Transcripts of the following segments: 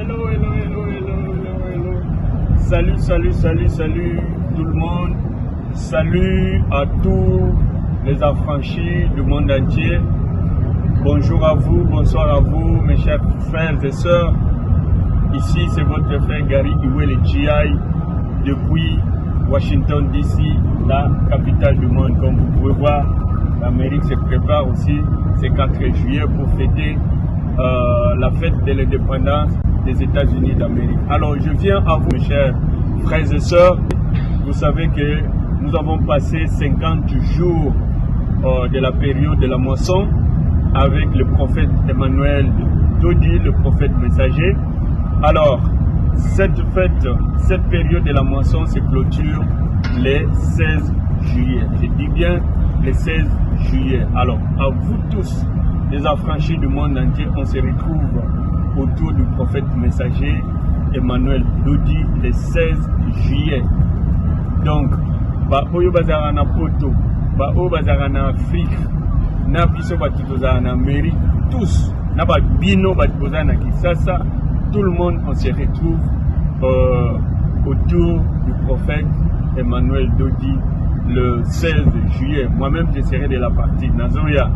hello. Salut tout le monde. Salut à tous les affranchis du monde entier. Bonjour à vous, bonsoir à vous, mes chers frères et sœurs. Ici, c'est votre frère Gary Iwele GI depuis Washington DC, la capitale du monde. Comme vous pouvez voir, l'Amérique se prépare aussi ce 4 juillet pour fêter la fête de l'indépendance des États-Unis d'Amérique. Alors, je viens à vous, mes chers frères et sœurs. Vous savez que nous avons passé 50 jours de la période de la moisson avec le prophète Emmanuel Dodi, le prophète messager. Alors, cette période de la moisson se clôture le 16 juillet. Je dis bien le 16 juillet. Alors, à vous tous, les affranchis du monde entier, on se retrouve autour du prophète messager Emmanuel Dodi le 16 juillet. Donc, oyo bazara na poto, oyo bazara na Afrique, na biso batu tozala na Amérique, tous, na bino batu tozala na Kinshasa, tout le monde on se retrouve autour du prophète Emmanuel Dodi le 16 juillet. Moi-même je serai de la partie Nazoya.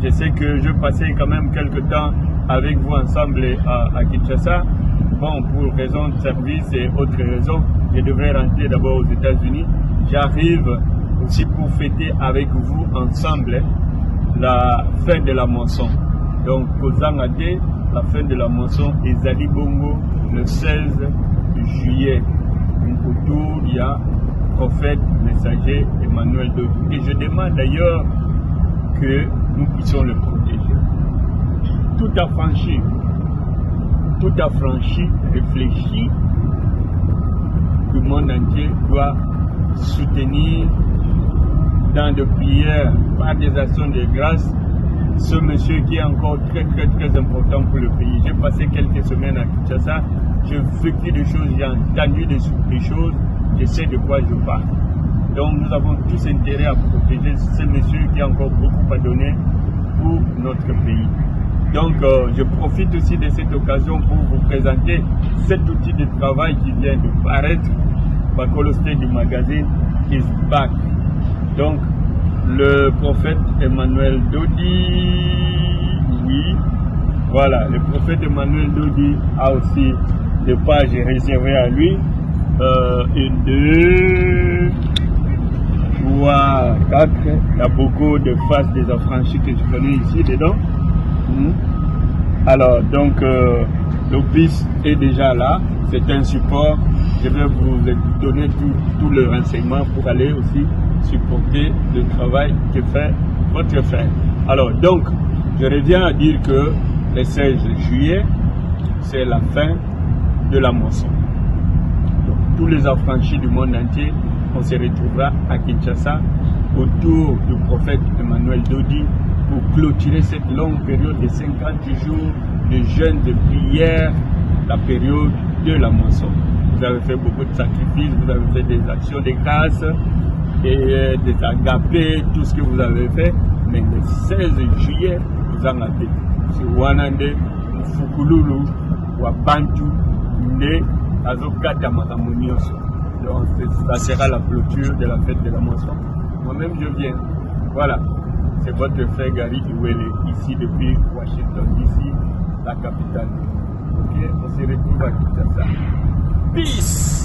Je sais que je passais quand même quelques temps avec vous ensemble à Kinshasa. Bon, pour raison de service et autres raisons, je devrais rentrer d'abord aux États-Unis. J'arrive aussi pour fêter avec vous ensemble la fin de la moisson. Donc, Kozangate, la fin de la moisson, et Zali Bongo, le 16 juillet. Autour, il y a prophète, messager, Emmanuel Dodi. Et je demande d'ailleurs que nous puissions le protéger. Tout affranchi, réfléchi, le monde entier doit soutenir dans des prières, par des actions de grâce, ce monsieur qui est encore très important pour le pays. J'ai passé quelques semaines à Kinshasa, j'ai vécu des choses, j'ai entendu des choses, je sais de quoi je parle. Donc nous avons tous intérêt à protéger ce monsieur qui a encore beaucoup à donner pour notre pays. Donc je profite aussi de cette occasion pour vous présenter cet outil de travail qui vient de paraître. Bacolosté du magazine is back. Donc le prophète Emmanuel Dodi, oui, voilà, le prophète Emmanuel Dodi a aussi des pages réservées à lui. 1, 2, 3, 4. Il y a beaucoup de faces des affranchis que je connais ici dedans. Alors, donc, l'office est déjà là. C'est un support. Je vais vous donner tout le renseignement pour aller aussi supporter le travail que fait votre frère. Alors, donc, je reviens à dire que le 16 juillet, c'est la fin de la moisson. Donc, tous les affranchis du monde entier, on se retrouvera à Kinshasa autour du prophète Emmanuel Dodi pour clôturer cette longue période de 50 jours de jeûne, de prière, la période de la moisson. Vous avez fait beaucoup de sacrifices, vous avez fait des actions de grâce et des agapés, tout ce que vous avez fait, mais le 16 juillet, vous en avez. C'est Wanande, Fukululu, Wabantu, Ne, Azokata Matamonioso. Donc, ça sera la clôture de la fête de la moisson. Moi-même, je viens. Voilà. C'est votre frère Gary Iwele, ici depuis Washington DC, la capitale. Ok, on se retrouve à Kinshasa. Peace!